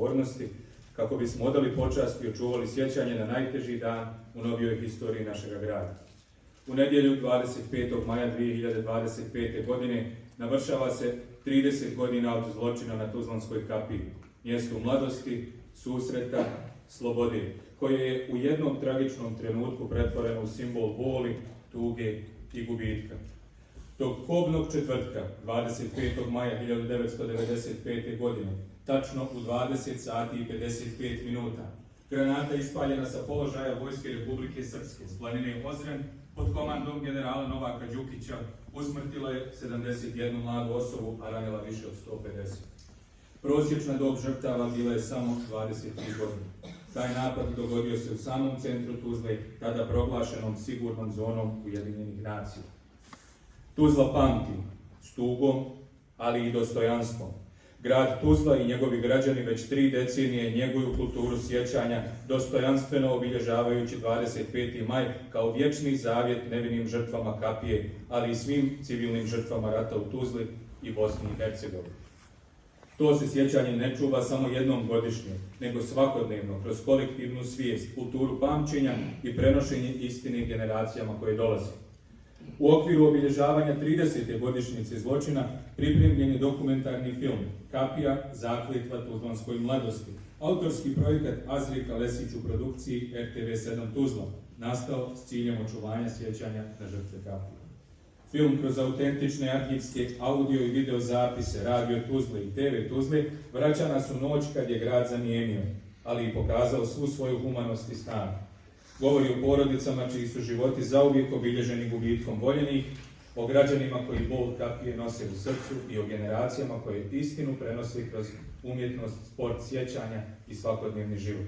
odgovornosti kako bismo odali počast i očuvali sjećanje na najteži dan u novijoj historiji našega grada. U nedjelju 25. maja 2025. godine navršava se 30 godina od zločina na Tuzlanskoj kapiji, mjestu mladosti, susreta, slobode, koje je u jednom tragičnom trenutku pretvoreno u simbol boli, tuge i gubitka. Tog kobnog četvrtka, 25. maja 1995. godine, tačno u 20 sati i 55 minuta, granata ispaljena sa položaja Vojske Republike Srpske s planine Ozren pod komandom generala Novaka Đukića usmrtila je 71 mladu osobu, a ranila više od 150. Prosječna dob žrtava bila je samo 23 godine. Taj napad dogodio se u samom centru Tuzle, tada proglašenom sigurnom zonom Ujedinjenih nacija. Tuzla pamti s tugom, ali i dostojanstvom. Grad Tuzla i njegovi građani već 3 decenije njeguju kulturu sjećanja, dostojanstveno obilježavajući 25. maj kao vječni zavjet nevinim žrtvama kapije, ali i svim civilnim žrtvama rata u Tuzli i Bosni i Hercegovini. To se sjećanje ne čuva samo jednom godišnje, nego svakodnevno, kroz kolektivnu svijest, kulturu pamćenja i prenošenje istine generacijama koje dolaze. U okviru obilježavanja 30. godišnjice zločina pripremljen je dokumentarni film Kapija, zakletva tuzlanskoj mladosti, autorski projekat Azrika Lesić u produkciji RTV7 Tuzla, nastao s ciljem očuvanja sjećanja na žrtve kapije. Film kroz autentične arhivske audio i video zapise Radio Tuzle i TV Tuzle vraća nas u noć kad je grad zanijemio, ali i pokazao svu svoju humanost i snagu. Govori o porodicama čiji su životi zauvijek obilježeni gubitkom voljenih, o građanima koji bol kapije nose u srcu i o generacijama koje istinu prenose kroz umjetnost, sport, sjećanja i svakodnevni život.